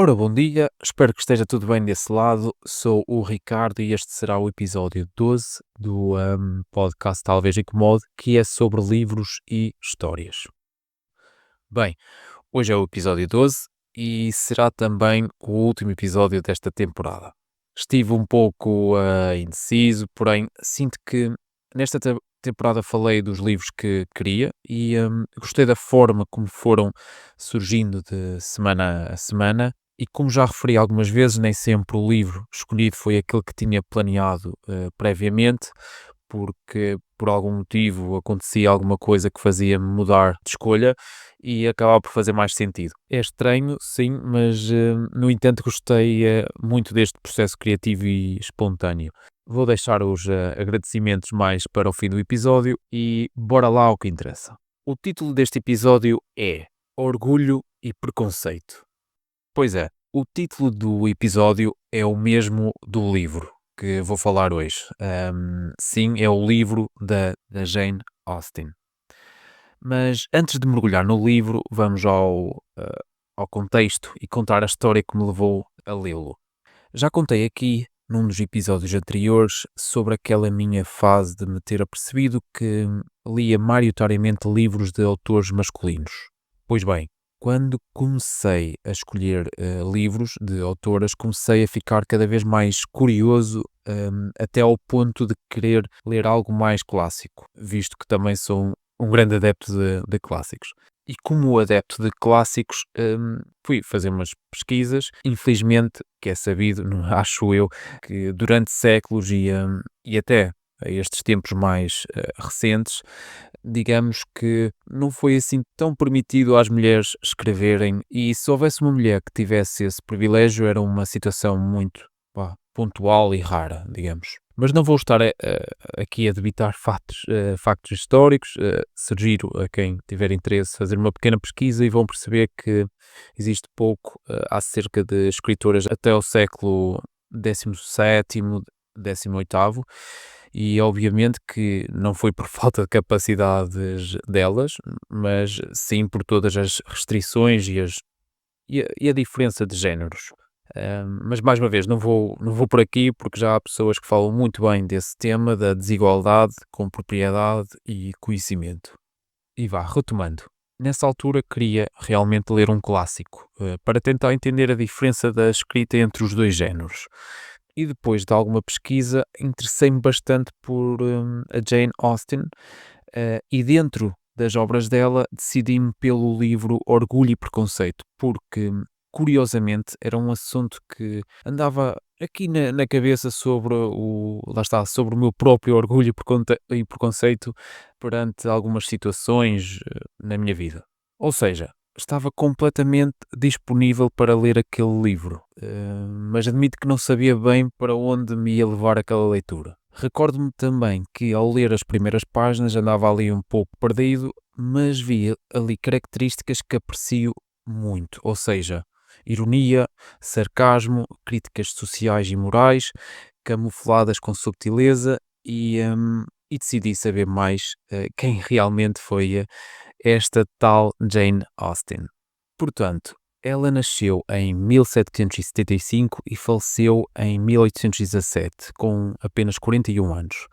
Ora, bom dia, espero que esteja tudo bem desse lado. Sou o Ricardo e este será o episódio 12 do podcast Talvez Incomode, que é sobre livros e histórias. Bem, hoje é o episódio 12 e será também o último episódio desta temporada. Estive um pouco indeciso, porém sinto que nesta temporada falei dos livros que queria e gostei da forma como foram surgindo de semana a semana. E como já referi algumas vezes, nem sempre o livro escolhido foi aquele que tinha planeado previamente, porque por algum motivo acontecia alguma coisa que fazia-me mudar de escolha e acabava por fazer mais sentido. É estranho, sim, mas no entanto gostei muito deste processo criativo e espontâneo. Vou deixar os agradecimentos mais para o fim do episódio e bora lá ao que interessa. O título deste episódio é Orgulho e Preconceito. Pois é, o título do episódio é o mesmo do livro que vou falar hoje. Sim, é o livro da Jane Austen. Mas antes de mergulhar no livro, vamos ao contexto e contar a história que me levou a lê-lo. Já contei aqui, num dos episódios anteriores, sobre aquela minha fase de me ter apercebido que lia maioritariamente livros de autores masculinos. Pois bem, quando comecei a escolher livros de autoras, comecei a ficar cada vez mais curioso, até ao ponto de querer ler algo mais clássico, visto que também sou um grande adepto de clássicos. E como adepto de clássicos, fui fazer umas pesquisas. Infelizmente, que é sabido, acho eu, que durante séculos e até a estes tempos mais recentes, digamos que não foi assim tão permitido às mulheres escreverem, e se houvesse uma mulher que tivesse esse privilégio, era uma situação muito pontual e rara, digamos. Mas não vou estar aqui a debitar factos históricos. Sugiro a quem tiver interesse fazer uma pequena pesquisa e vão perceber que existe pouco acerca de escritoras até o século XVII, XVIII, e obviamente que não foi por falta de capacidades delas, mas sim por todas as restrições e a diferença de géneros. Mas mais uma vez, não vou por aqui porque já há pessoas que falam muito bem desse tema da desigualdade com propriedade e conhecimento. E vá, retomando. Nessa altura queria realmente ler um clássico, para tentar entender a diferença da escrita entre os dois géneros. E depois de alguma pesquisa, interessei-me bastante por a Jane Austen, e dentro das obras dela decidi-me pelo livro Orgulho e Preconceito, porque curiosamente era um assunto que andava aqui na cabeça sobre o meu próprio orgulho e preconceito perante algumas situações na minha vida. Ou seja, estava completamente disponível para ler aquele livro, mas admito que não sabia bem para onde me ia levar aquela leitura. Recordo-me também que ao ler as primeiras páginas andava ali um pouco perdido, mas vi ali características que aprecio muito, ou seja, ironia, sarcasmo, críticas sociais e morais, camufladas com subtileza e decidi saber mais quem realmente foi esta tal Jane Austen. Portanto, ela nasceu em 1775 e faleceu em 1817, com apenas 41 anos.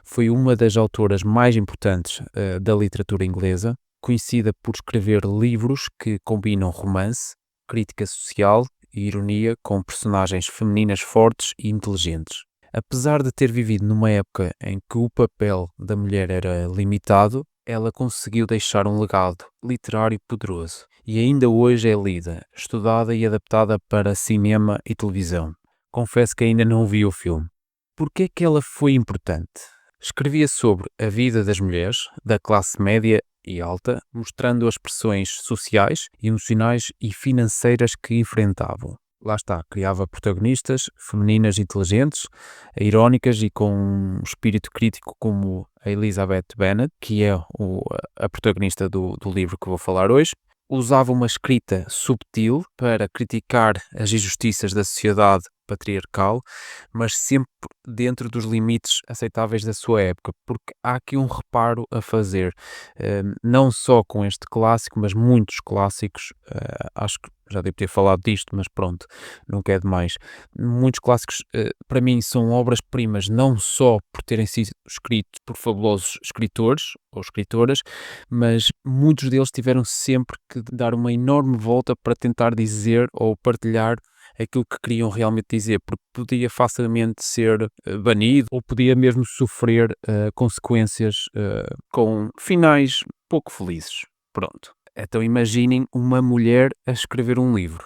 Foi uma das autoras mais importantes da literatura inglesa, conhecida por escrever livros que combinam romance, crítica social e ironia com personagens femininas fortes e inteligentes. Apesar de ter vivido numa época em que o papel da mulher era limitado, ela conseguiu deixar um legado literário poderoso e ainda hoje é lida, estudada e adaptada para cinema e televisão. Confesso que ainda não vi o filme. Porquê é que ela foi importante? Escrevia sobre a vida das mulheres, da classe média e alta, mostrando as pressões sociais, emocionais e financeiras que enfrentavam. Lá está, criava protagonistas femininas inteligentes, irónicas e com um espírito crítico como a Elizabeth Bennet, que é a protagonista do livro que vou falar hoje. Usava uma escrita subtil para criticar as injustiças da sociedade patriarcal, mas sempre dentro dos limites aceitáveis da sua época, porque há aqui um reparo a fazer, não só com este clássico, mas muitos clássicos, acho que já devo ter falado disto, mas pronto, nunca é demais. Muitos clássicos, para mim, são obras-primas, não só por terem sido escritos por fabulosos escritores ou escritoras, mas muitos deles tiveram sempre que dar uma enorme volta para tentar dizer ou partilhar aquilo que queriam realmente dizer, porque podia facilmente ser banido ou podia mesmo sofrer consequências com finais pouco felizes. Pronto. Então imaginem uma mulher a escrever um livro.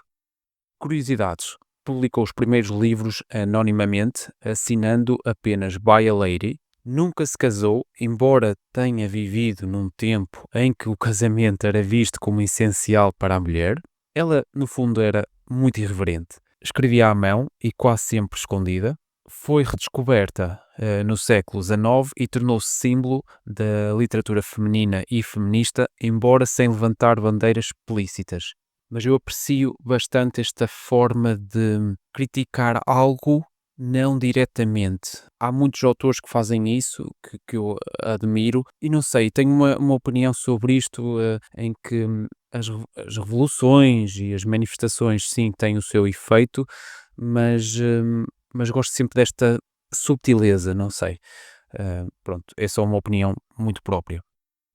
Curiosidades. Publicou os primeiros livros anonimamente, assinando apenas By a Lady. Nunca se casou, embora tenha vivido num tempo em que o casamento era visto como essencial para a mulher. Ela, no fundo, era muito irreverente. Escrevia à mão e quase sempre escondida. Foi redescoberta no século XIX e tornou-se símbolo da literatura feminina e feminista, embora sem levantar bandeiras explícitas. Mas eu aprecio bastante esta forma de criticar algo não diretamente. Há muitos autores que fazem isso, que eu admiro, e não sei, tenho uma opinião sobre isto, em que as revoluções e as manifestações, sim, têm o seu efeito, mas gosto sempre desta subtileza, não sei. Pronto, é só uma opinião muito própria.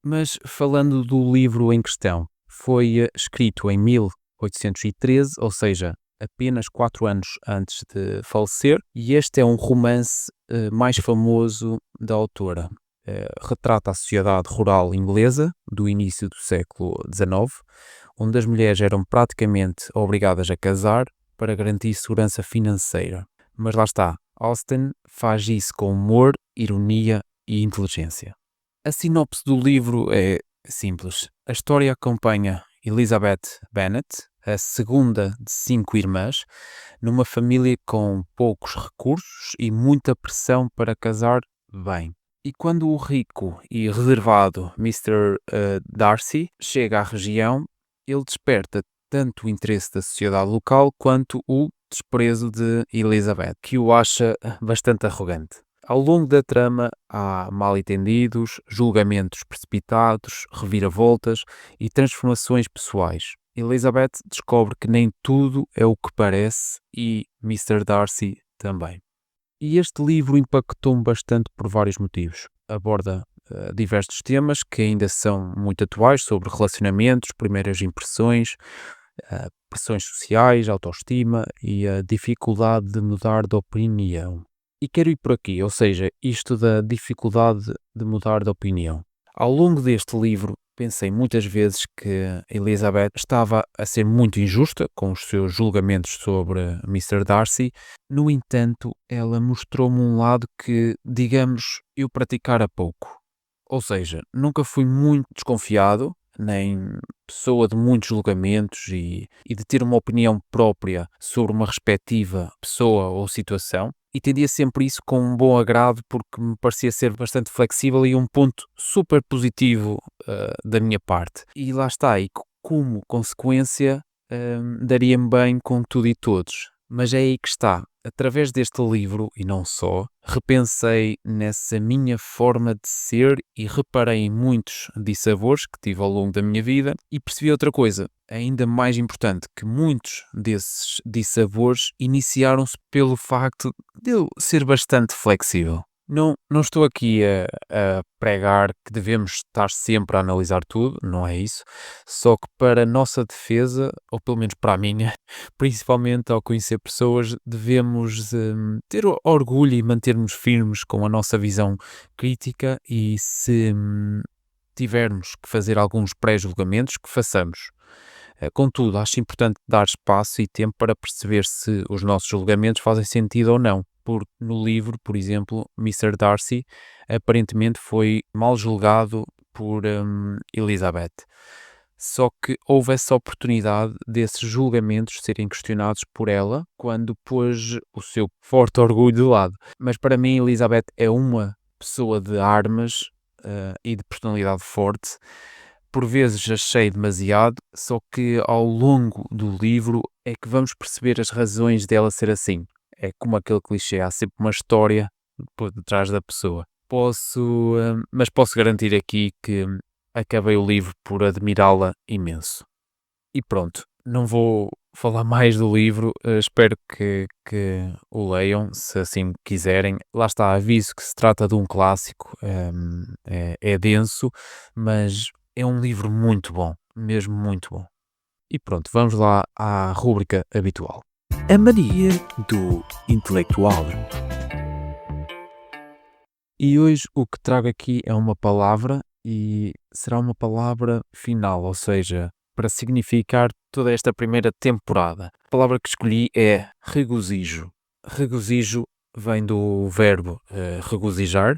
Mas falando do livro em questão, foi escrito em 1813, ou seja, apenas 4 anos antes de falecer, e este é um romance mais famoso da autora. Retrata a sociedade rural inglesa do início do século XIX, onde as mulheres eram praticamente obrigadas a casar para garantir segurança financeira. Mas lá está, Austen faz isso com humor, ironia e inteligência. A sinopse do livro é simples. A história acompanha Elizabeth Bennet, a segunda de 5 irmãs, numa família com poucos recursos e muita pressão para casar bem. E quando o rico e reservado Mr. Darcy chega à região, ele desperta tanto o interesse da sociedade local quanto o desprezo de Elizabeth, que o acha bastante arrogante. Ao longo da trama há mal-entendidos, julgamentos precipitados, reviravoltas e transformações pessoais. Elizabeth descobre que nem tudo é o que parece e Mr. Darcy também. E este livro impactou-me bastante por vários motivos. Aborda diversos temas que ainda são muito atuais sobre relacionamentos, primeiras impressões, pressões sociais, autoestima e a dificuldade de mudar de opinião. E quero ir por aqui, ou seja, isto da dificuldade de mudar de opinião. Ao longo deste livro, pensei muitas vezes que Elizabeth estava a ser muito injusta com os seus julgamentos sobre Mr. Darcy. No entanto, ela mostrou-me um lado que, digamos, eu praticara pouco. Ou seja, nunca fui muito desconfiado, nem pessoa de muitos julgamentos e de ter uma opinião própria sobre uma respectiva pessoa ou situação. E tendia sempre isso com um bom agrado porque me parecia ser bastante flexível e um ponto super positivo da minha parte. E lá está, e como consequência daria-me bem com tudo e todos. Mas é aí que está. Através deste livro, e não só, repensei nessa minha forma de ser e reparei em muitos dissabores que tive ao longo da minha vida e percebi outra coisa, ainda mais importante, que muitos desses dissabores iniciaram-se pelo facto de eu ser bastante flexível. Não estou aqui a pregar que devemos estar sempre a analisar tudo, não é isso. Só que para a nossa defesa, ou pelo menos para a minha, principalmente ao conhecer pessoas, devemos ter orgulho e mantermos firmes com a nossa visão crítica e se tivermos que fazer alguns pré-julgamentos, que façamos. Contudo, acho importante dar espaço e tempo para perceber se os nossos julgamentos fazem sentido ou não. Porque no livro, por exemplo, Mr. Darcy aparentemente foi mal julgado por Elizabeth. Só que houve essa oportunidade desses julgamentos serem questionados por ela quando pôs o seu forte orgulho de lado. Mas para mim, Elizabeth é uma pessoa de armas e de personalidade forte. Por vezes achei demasiado, só que ao longo do livro é que vamos perceber as razões dela ser assim. É como aquele clichê, há sempre uma história por detrás da pessoa. Mas posso garantir aqui que acabei o livro por admirá-la imenso. E pronto, não vou falar mais do livro, espero que o leiam, se assim quiserem. Lá está, aviso que se trata de um clássico, é denso, mas é um livro muito bom, mesmo muito bom. E pronto, vamos lá à rúbrica habitual. A mania do intelectual. E hoje o que trago aqui é uma palavra e será uma palavra final, ou seja, para significar toda esta primeira temporada. A palavra que escolhi é regozijo. Regozijo vem do verbo regozijar,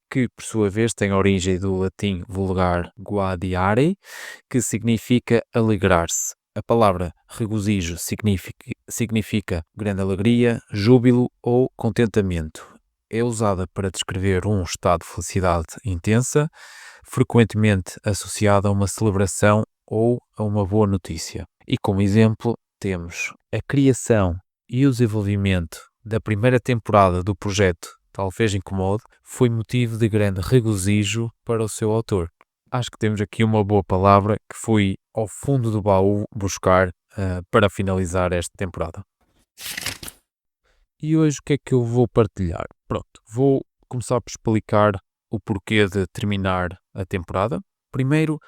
que por sua vez tem origem do latim vulgar guadiare, que significa alegrar-se. A palavra regozijo significa grande alegria, júbilo ou contentamento. É usada para descrever um estado de felicidade intensa, frequentemente associada a uma celebração ou a uma boa notícia. E como exemplo, temos a criação e o desenvolvimento da primeira temporada do projeto Talvez Incomode foi motivo de grande regozijo para o seu autor. Acho que temos aqui uma boa palavra que fui ao fundo do baú buscar para finalizar esta temporada. E hoje o que é que eu vou partilhar? Pronto, vou começar por explicar o porquê de terminar a temporada. Primeiro,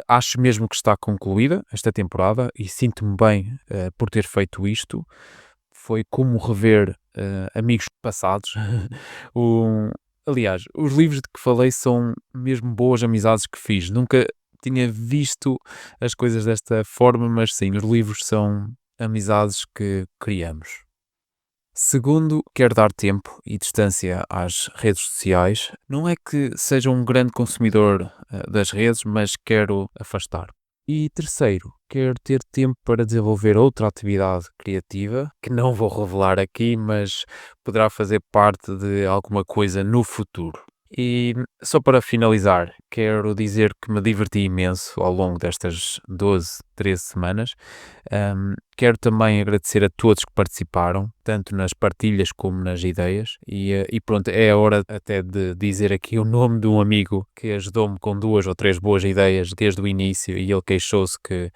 acho mesmo que está concluída esta temporada e sinto-me bem por ter feito isto. Foi como rever amigos passados. Aliás, os livros de que falei são mesmo boas amizades que fiz. Nunca tinha visto as coisas desta forma, mas sim, os livros são amizades que criamos. Segundo, quero dar tempo e distância às redes sociais. Não é que seja um grande consumidor das redes, mas quero afastar. E terceiro, quero ter tempo para desenvolver outra atividade criativa, que não vou revelar aqui, mas poderá fazer parte de alguma coisa no futuro. E só para finalizar, quero dizer que me diverti imenso ao longo destas 12, 13 semanas. Quero também agradecer a todos que participaram, tanto nas partilhas como nas ideias. E pronto, é a hora até de dizer aqui o nome de um amigo que ajudou-me com 2 ou 3 boas ideias desde o início e ele queixou-se que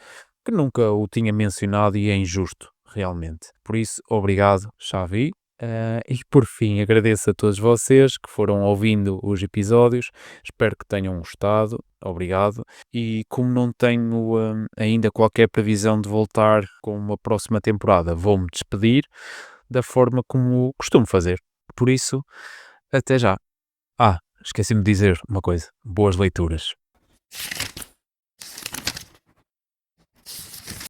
nunca o tinha mencionado e é injusto, realmente. Por isso, obrigado, Xavi. E por fim, agradeço a todos vocês que foram ouvindo os episódios, espero que tenham gostado, obrigado. E como não tenho ainda qualquer previsão de voltar com uma próxima temporada, vou-me despedir da forma como costumo fazer. Por isso, até já. Esqueci-me de dizer uma coisa, boas leituras.